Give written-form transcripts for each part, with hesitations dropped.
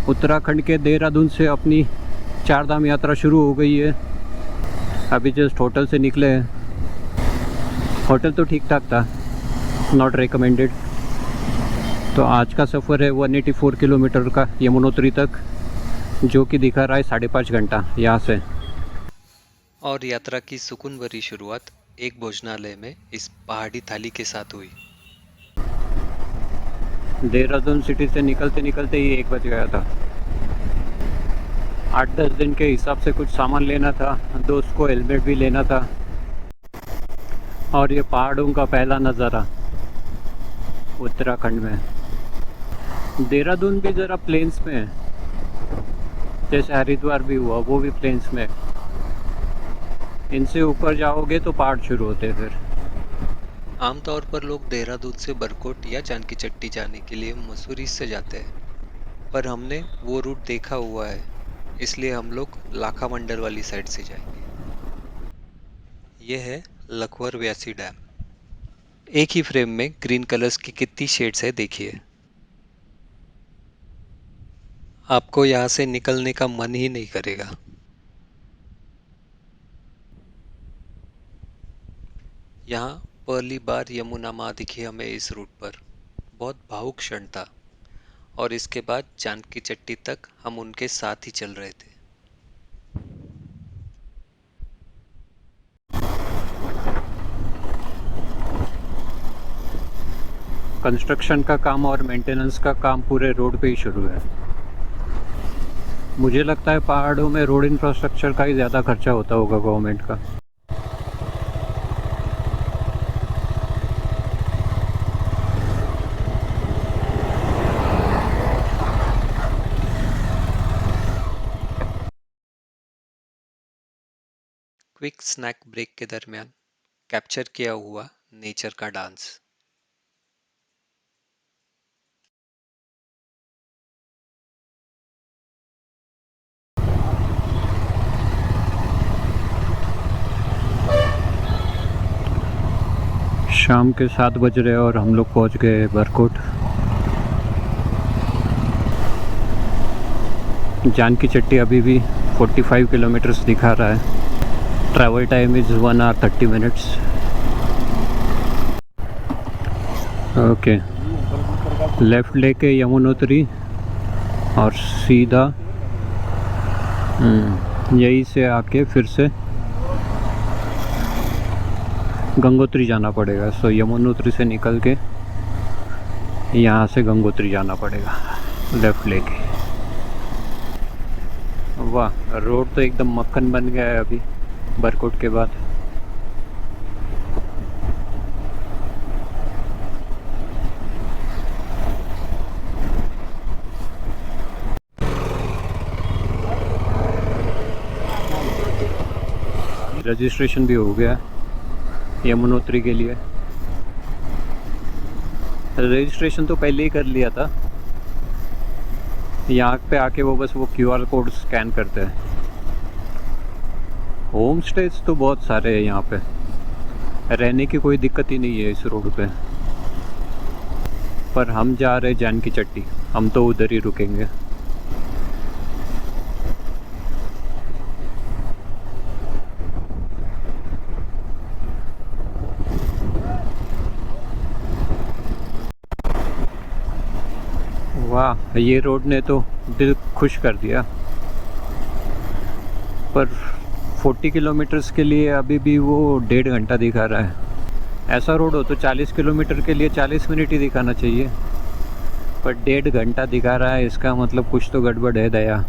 उत्तराखंड के देहरादून से अपनी चार धाम यात्रा शुरू हो गई है। अभी जस्ट होटल से निकले हैं। होटल तो ठीक ठाक था, नॉट रिकमेंडेड। तो आज का सफ़र है 184 किलोमीटर का यमुनोत्री तक, जो कि दिखा रहा है 5.5 घंटा यहाँ से। और यात्रा की सुकून भरी शुरुआत एक भोजनालय में इस पहाड़ी थाली के साथ हुई। देहरादून सिटी से निकलते निकलते ही 1 बज गया था। 8-10 दिन के हिसाब से कुछ सामान लेना था, दोस्त को हेलमेट भी लेना था। और ये पहाड़ों का पहला नज़ारा उत्तराखंड में। देहरादून भी ज़रा प्लेन्स में है, जैसे हरिद्वार भी हुआ, वो भी प्लेन्स में। इनसे ऊपर जाओगे तो पहाड़ शुरू होते हैं फिर। आमतौर पर लोग देहरादून से बरकोट या जानकी चट्टी जाने के लिए मसूरी से जाते हैं, पर हमने वो रूट देखा हुआ है, इसलिए हम लोग लाखा मंडल वाली साइड से जाएंगे। यह है लखवर व्यासी डैम। एक ही फ्रेम में ग्रीन कलर्स की कितनी शेड्स है देखिए। आपको यहाँ से निकलने का मन ही नहीं करेगा। यहाँ पहली बार यमुना माँ दिखी हमें इस रूट पर। बहुत भावुक क्षण था। और इसके बाद जानकी चट्टी तक हम उनके साथ ही चल रहे थे। कंस्ट्रक्शन का काम और मेंटेनेंस का काम पूरे रोड पे ही शुरू है। मुझे लगता है पहाड़ों में रोड इंफ्रास्ट्रक्चर का ही ज़्यादा खर्चा होता होगा गवर्नमेंट का। क्विक स्नैक ब्रेक के दरमियान कैप्चर किया हुआ नेचर का डांस। शाम के 7 बज रहे और हम लोग पहुंच गए बरकोट। जानकी चट्टी अभी भी 45 किलोमीटर्स दिखा रहा है। Travel time is 1 hour 30 minutes. Okay, left लेके यमुनोत्री और सीधा यहीं से आके फिर से गंगोत्री जाना पड़ेगा। सो यमुनोत्री से निकल के यहाँ से गंगोत्री जाना पड़ेगा लेफ़्ट लेके। वाह, रोड तो एकदम मक्खन बन गया है अभी बरकोट के बाद। रजिस्ट्रेशन भी हो गया यमुनोत्री के लिए। रजिस्ट्रेशन तो पहले ही कर लिया था। यहाँ पे आके वो बस वो QR कोड स्कैन करते हैं। होम स्टेज तो बहुत सारे हैं यहाँ पे, रहने की कोई दिक्कत ही नहीं है इस रोड पे। पर हम जा रहे जानकी चट्टी, हम तो उधर ही रुकेंगे। वाह, ये रोड ने तो दिल खुश कर दिया। पर 40 किलोमीटर्स के लिए अभी भी वो 1.5 घंटा दिखा रहा है। ऐसा रोड हो तो 40 किलोमीटर के लिए 40 मिनट ही दिखाना चाहिए, पर 1.5 घंटा दिखा रहा है। इसका मतलब कुछ तो गड़बड़ है दया।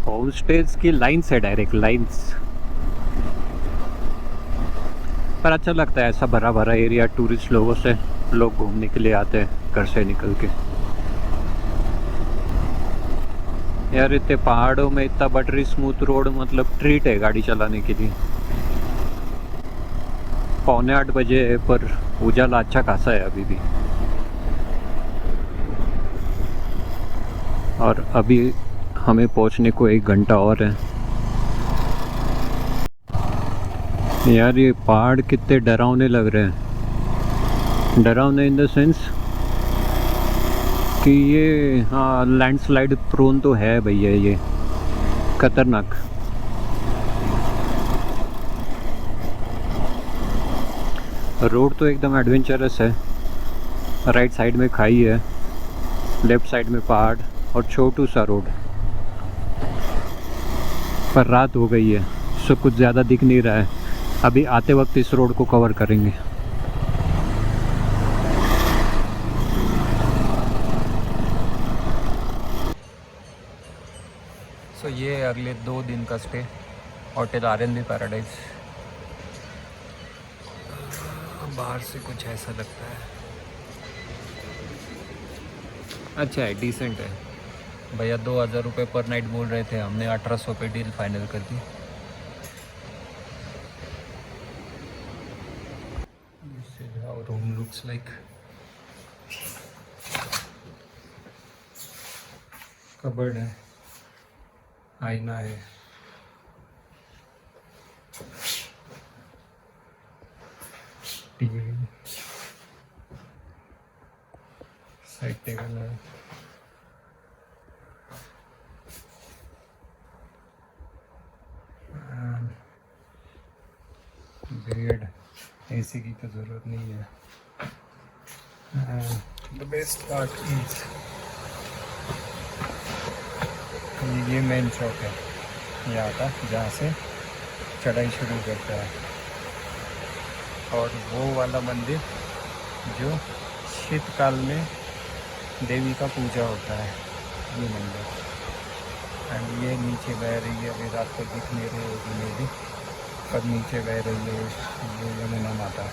होम स्टेज की लाइन्स है, डायरेक्ट लाइन्स। पर अच्छा लगता है ऐसा भरा भरा एरिया, टूरिस्ट लोगों से लोग घूमने के लिए आते हैं घर से निकल के। यार इतने पहाड़ों में इतना बटरी स्मूथ रोड, मतलब ट्रीट है गाड़ी चलाने के लिए। 8:45 बजे है, पर उजाला अच्छा खासा है अभी भी। और अभी हमें पहुंचने को 1 घंटा और है। यार ये पहाड़ कितने डरावने लग रहे हैं। डरावने इन द सेंस कि ये, हाँ, लैंडस्लाइड प्रोन तो है भैया, ये खतरनाक। रोड तो एकदम एडवेंचरस है। राइट साइड में खाई है, लेफ्ट साइड में पहाड़ और छोटू सा रोड। पर रात हो गई है, सो कुछ ज़्यादा दिख नहीं रहा है। अभी आते वक्त इस रोड को कवर करेंगे। सो ये अगले 2 दिन का स्टे, होटल आर.एन.बी पैराडाइज। बाहर से कुछ ऐसा लगता है। अच्छा है, डिसेंट है। भैया 2000 रुपये पर नाइट बोल रहे थे, हमने 1800 पे डील फाइनल कर दी। This is how room looks like. Cupboard है, आईना है, टीवी, साइड टेबल है, बेड, एसी की तो ज़रूरत नहीं है। द बेस्ट पार्ट इज ये मेन चौक है यहाँ का, जहाँ से चढ़ाई शुरू करता है। और वो वाला मंदिर जो शीतकाल में देवी का पूजा होता है, ये मंदिर। एंड ये नीचे बह रही है, अभी रात को दिख नहीं रही होगी मेरी, पर नीचे बह रही है ये यमुना माता।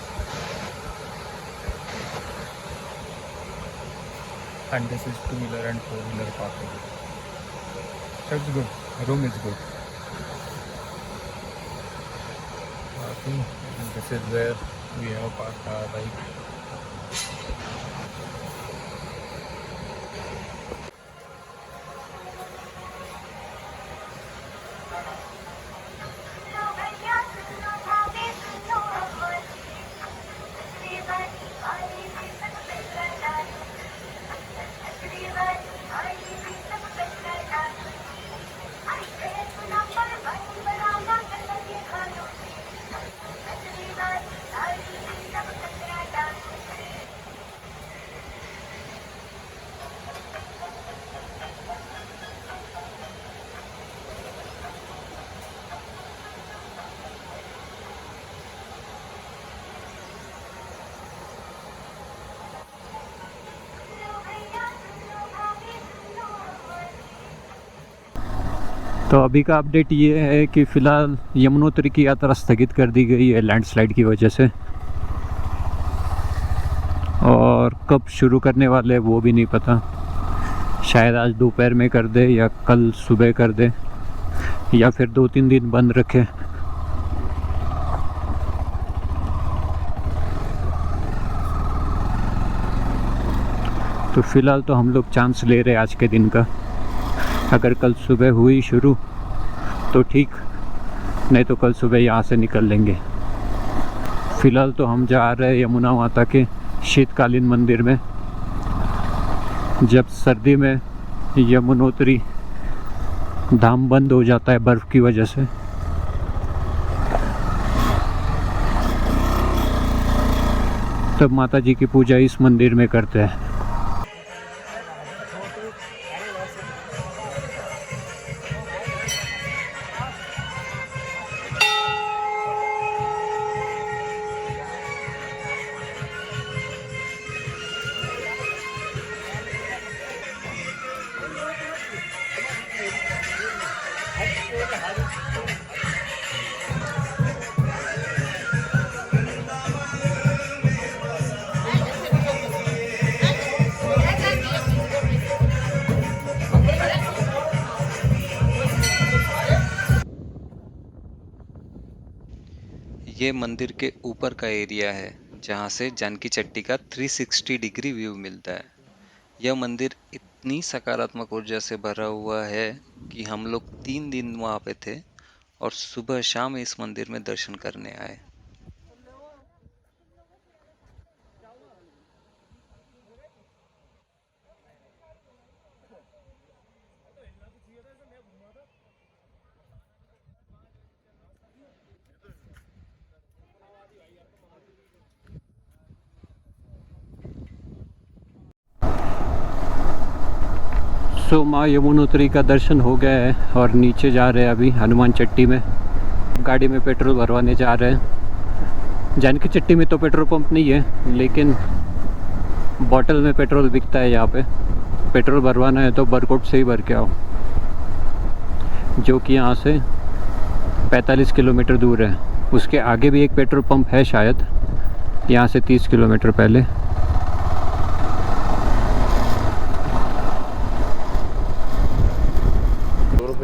And this is 2-wheeler and 4-wheeler parking. So it's good. Room is good. This is where we have parked our bike. तो अभी का अपडेट ये है कि फ़िलहाल यमुनोत्री की यात्रा स्थगित कर दी गई है लैंडस्लाइड की वजह से, और कब शुरू करने वाले हैं वो भी नहीं पता। शायद आज दोपहर में कर दे या कल सुबह कर दे या फिर 2-3 दिन बंद रखे। तो फ़िलहाल तो हम लोग चांस ले रहे हैं आज के दिन का। अगर कल सुबह हुई शुरू तो ठीक, नहीं तो कल सुबह यहाँ से निकल लेंगे। फ़िलहाल तो हम जा रहे हैं यमुना माता के शीतकालीन मंदिर में। जब सर्दी में यमुनोत्री धाम बंद हो जाता है बर्फ़ की वजह से, तब माता जी की पूजा इस मंदिर में करते हैं। ये मंदिर के ऊपर का एरिया है जहाँ से जानकी चट्टी का 360 डिग्री व्यू मिलता है। यह मंदिर इतनी सकारात्मक ऊर्जा से भरा हुआ है कि हम लोग 3 दिन वहाँ पे थे और सुबह शाम इस मंदिर में दर्शन करने आए। सो माँ यमुनोत्री का दर्शन हो गया है और नीचे जा रहे हैं अभी हनुमान चट्टी में। गाड़ी में पेट्रोल भरवाने जा रहे हैं। जानकी चट्टी में तो पेट्रोल पंप नहीं है, लेकिन बॉटल में पेट्रोल बिकता है यहाँ पे। पेट्रोल भरवाना है तो बरकोट से ही भर के आओ, जो कि यहाँ से 45 किलोमीटर दूर है। उसके आगे भी एक पेट्रोल पंप है शायद, यहाँ से 30 किलोमीटर पहले।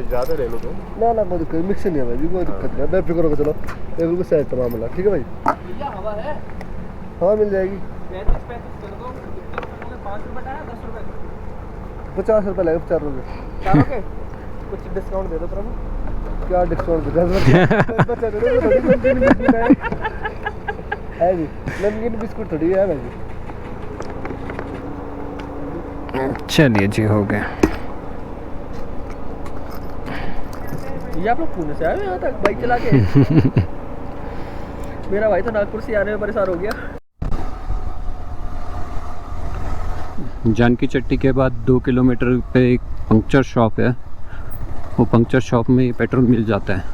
ज़्यादा ले लो तो ना कोई दिक्कत मिक्स नहीं है भाई, कोई दिक्कत नहीं है, बेफिक्र होकर चलो, ये बिल्कुल सेट है मामला। ठीक है भाई, हवा है, हवा मिल जाएगी। 50 रुपये लगेगा, 50 रुपये कुछ डिस्काउंट दे दो प्रभु। क्या डिस्काउंट दे है जी, नमकीन बिस्कुट थोड़ी है भाई। चलिए जी, हो गया। ये आप लोग पुणे से आए हो यहाँ तक बाइक चला के? मेरा भाई तो नागपुर से आने में परेशान हो गया। जानकी चट्टी के बाद 2 किलोमीटर पे एक पंक्चर शॉप है। वो पंक्चर शॉप में पेट्रोल मिल जाता है,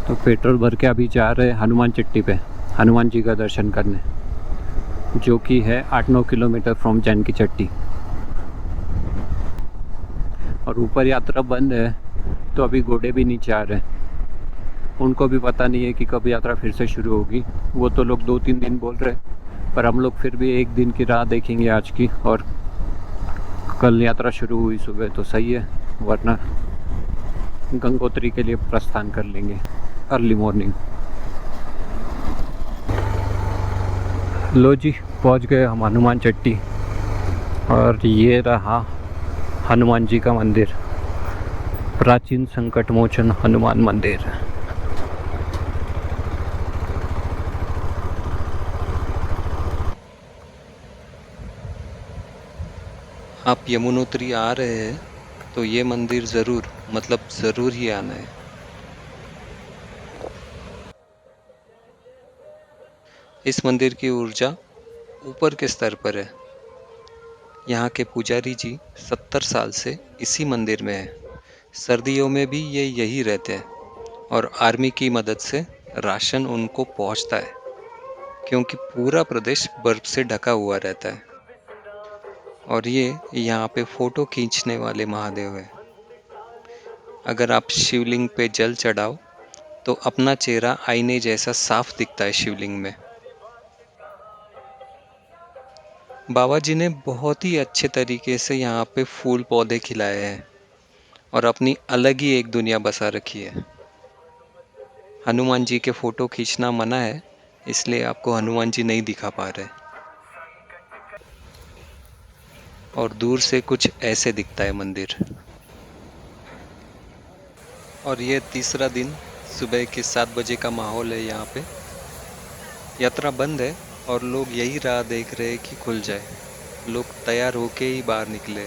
तो पेट्रोल भर के अभी जा रहे हैं हनुमान चट्टी पे हनुमान जी का दर्शन करने, जो कि है 8-9 किलोमीटर फ्रॉम जानकी चट्टी। और ऊपर यात्रा बंद है, तो अभी घोड़े भी नीचे आ रहे हैं। उनको भी पता नहीं है कि कब यात्रा फिर से शुरू होगी। वो तो लोग 2-3 दिन बोल रहे हैं, पर हम लोग फिर भी एक दिन की राह देखेंगे आज की। और कल यात्रा शुरू हुई सुबह तो सही है, वरना गंगोत्री के लिए प्रस्थान कर लेंगे अर्ली मॉर्निंग। लो जी, पहुंच गए हम हनुमान चट्टी, और ये रहा हनुमान जी का मंदिर, प्राचीन संकट मोचन हनुमान मंदिर। आप यमुनोत्री आ रहे हैं तो ये मंदिर ज़रूर ही आना है। इस मंदिर की ऊर्जा ऊपर के स्तर पर है। यहाँ के पुजारी जी 70 साल से इसी मंदिर में है। सर्दियों में भी ये यही रहते हैं और आर्मी की मदद से राशन उनको पहुँचता है, क्योंकि पूरा प्रदेश बर्फ से ढका हुआ रहता है। और ये यहाँ पे फ़ोटो खींचने वाले महादेव है। अगर आप शिवलिंग पे जल चढ़ाओ तो अपना चेहरा आईने जैसा साफ दिखता है शिवलिंग में। बाबा जी ने बहुत ही अच्छे तरीके से यहाँ पे फूल पौधे खिलाए हैं और अपनी अलग ही एक दुनिया बसा रखी है। हनुमान जी के फ़ोटो खींचना मना है, इसलिए आपको हनुमान जी नहीं दिखा पा रहे। और दूर से कुछ ऐसे दिखता है मंदिर। और ये तीसरा दिन, सुबह के 7 बजे का माहौल है यहाँ पे। यात्रा बंद है और लोग यही राह देख रहे हैं कि खुल जाए। लोग तैयार होके ही बाहर निकले,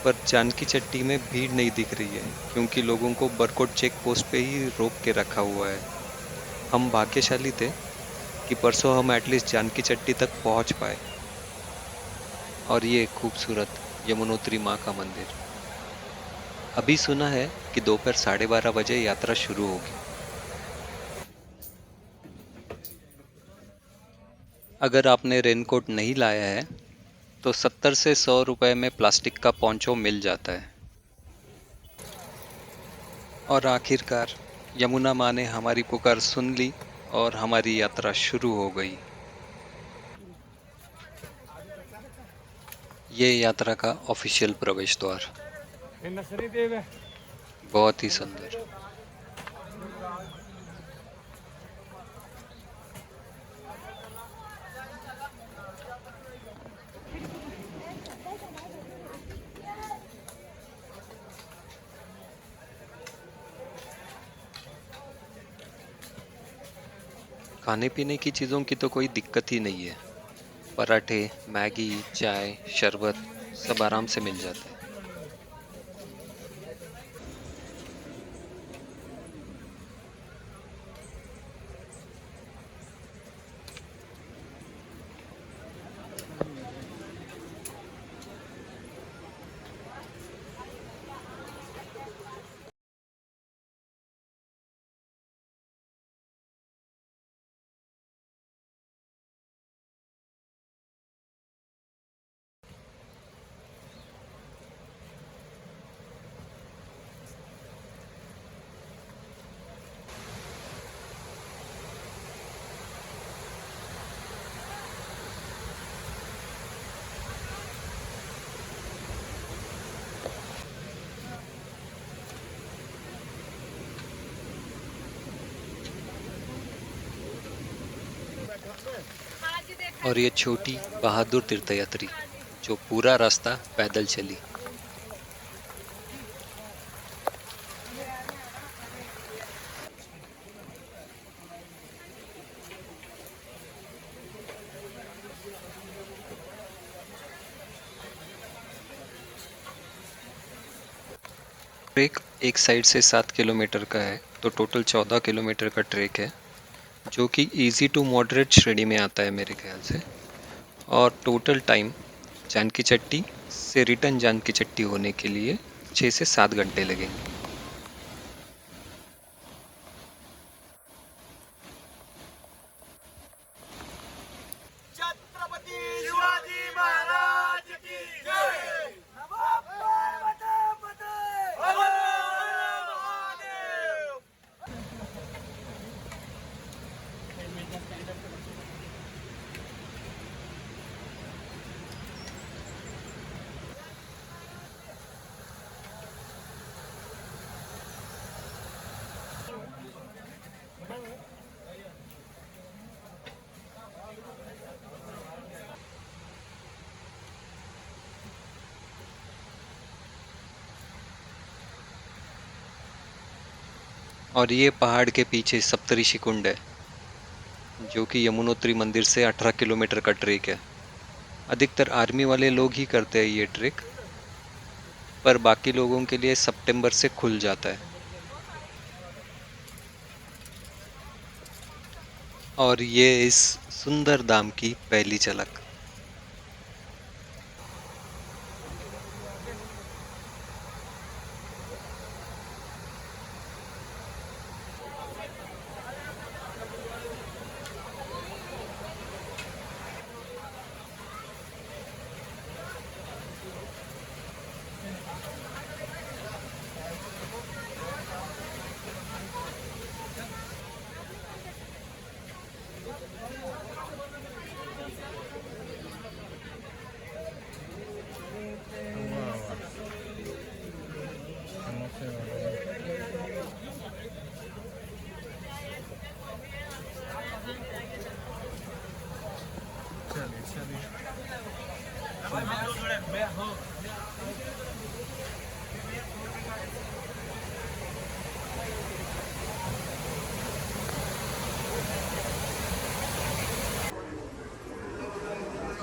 पर जानकी चट्टी में भीड़ नहीं दिख रही है, क्योंकि लोगों को बरकोट चेक पोस्ट पे ही रोक के रखा हुआ है। हम भाग्यशाली थे कि परसों हम एटलीस्ट जानकी चट्टी तक पहुँच पाए। और ये खूबसूरत यमुनोत्री माँ का मंदिर। अभी सुना है कि दोपहर 12:30 बजे यात्रा शुरू होगी। अगर आपने रेनकोट नहीं लाया है तो 70 से 100 रुपए में प्लास्टिक का पोंचो मिल जाता है। और आखिरकार यमुना माँ ने हमारी पुकार सुन ली और हमारी यात्रा शुरू हो गई। ये यात्रा का ऑफिशियल प्रवेश द्वार, बहुत ही सुंदर। खाने पीने की चीज़ों की तो कोई दिक्कत ही नहीं है। पराठे, मैगी, चाय, शरबत सब आराम से मिल जाता है। और ये छोटी बहादुर तीर्थयात्री जो पूरा रास्ता पैदल चली। ट्रेक एक साइड से 7 किलोमीटर का है, तो टोटल 14 किलोमीटर का ट्रेक है, जो कि इजी टू मॉडरेट श्रेणी में आता है मेरे ख्याल से। और टोटल टाइम जानकी चट्टी से रिटर्न जानकी चट्टी होने के लिए 6 से 7 घंटे लगेंगे। छत्रपती शिवाजी महाराज की जय। नमो पार्वती हर हर महादेव। और ये पहाड़ के पीछे सप्तऋषि कुंड है, जो कि यमुनोत्री मंदिर से 18 किलोमीटर का ट्रेक है। अधिकतर आर्मी वाले लोग ही करते हैं ये ट्रेक, पर बाकी लोगों के लिए सितंबर से खुल जाता है। और ये इस सुंदर धाम की पहली झलक।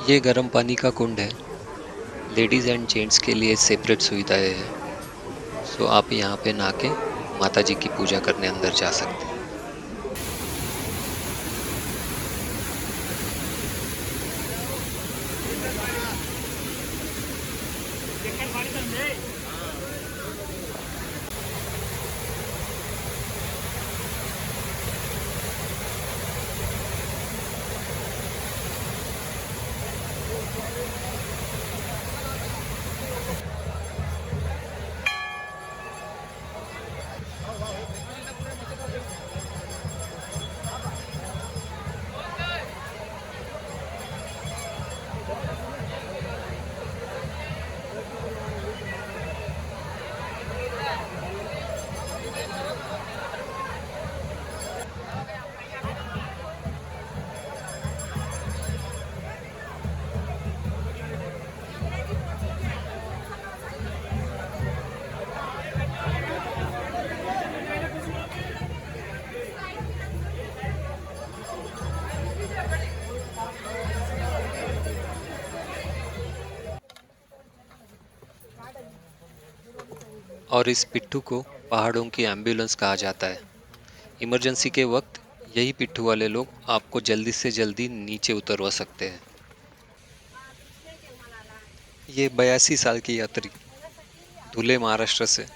ये गर्म पानी का कुंड है। लेडीज़ एंड जेंट्स के लिए सेपरेट सुविधाएं हैं, सो आप यहाँ पे नहा के माता जी की पूजा करने अंदर जा सकते हैं। और इस पिट्ठू को पहाड़ों की एम्बुलेंस कहा जाता है। इमरजेंसी के वक्त यही पिट्ठू वाले लोग आपको जल्दी से जल्दी नीचे उतरवा सकते हैं। ये 82 साल की यात्री धुले महाराष्ट्र से,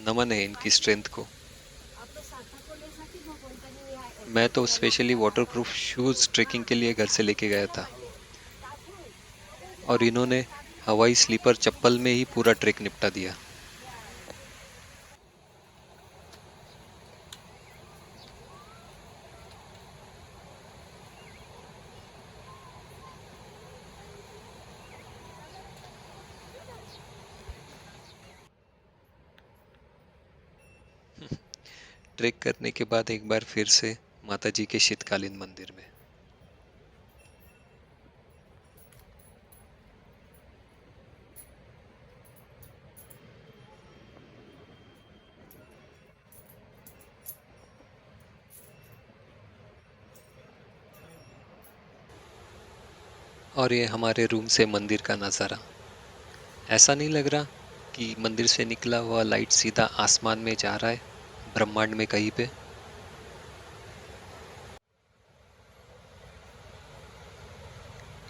नमन है इनकी स्ट्रेंथ को। मैं तो स्पेशली वाटरप्रूफ शूज ट्रेकिंग के लिए घर से लेके गया था और इन्होंने हवाई स्लीपर चप्पल में ही पूरा ट्रेक निपटा दिया। ट्रेक करने के बाद एक बार फिर से माता जी के शीतकालीन मंदिर में। और ये हमारे रूम से मंदिर का नज़ारा। ऐसा नहीं लग रहा कि मंदिर से निकला हुआ लाइट सीधा आसमान में जा रहा है, ब्रह्मांड में कहीं पे।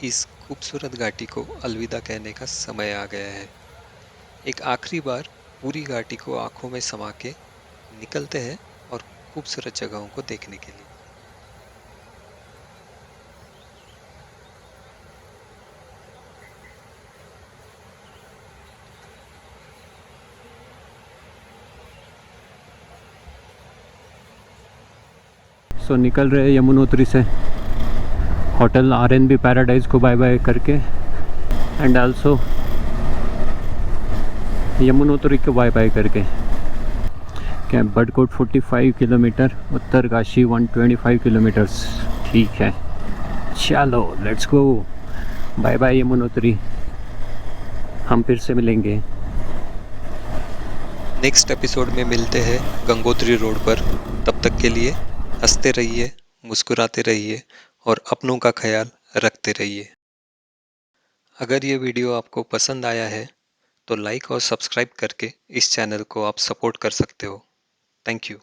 इस खूबसूरत घाटी को अलविदा कहने का समय आ गया है। एक आखिरी बार पूरी घाटी को आंखों में समा के निकलते हैं और खूबसूरत जगहों को देखने के लिए। सो निकल रहे हैं यमुनोत्री से, होटल RNB पैराडाइज को बाय बाय करके, एंड आल्सो यमुनोत्री को बाय बाय करके। क्या बडकोट 45 किलोमीटर, उत्तरकाशी 125 किलोमीटर्स। ठीक है, चलो let's go. Bye bye Yamunotri, हम फिर से मिलेंगे। नेक्स्ट एपिसोड में मिलते हैं गंगोत्री रोड पर। तब तक के लिए हंसते रहिए, मुस्कुराते रहिए और अपनों का ख्याल रखते रहिए। अगर ये वीडियो आपको पसंद आया है तो लाइक और सब्सक्राइब करके इस चैनल को आप सपोर्ट कर सकते हो। Thank you.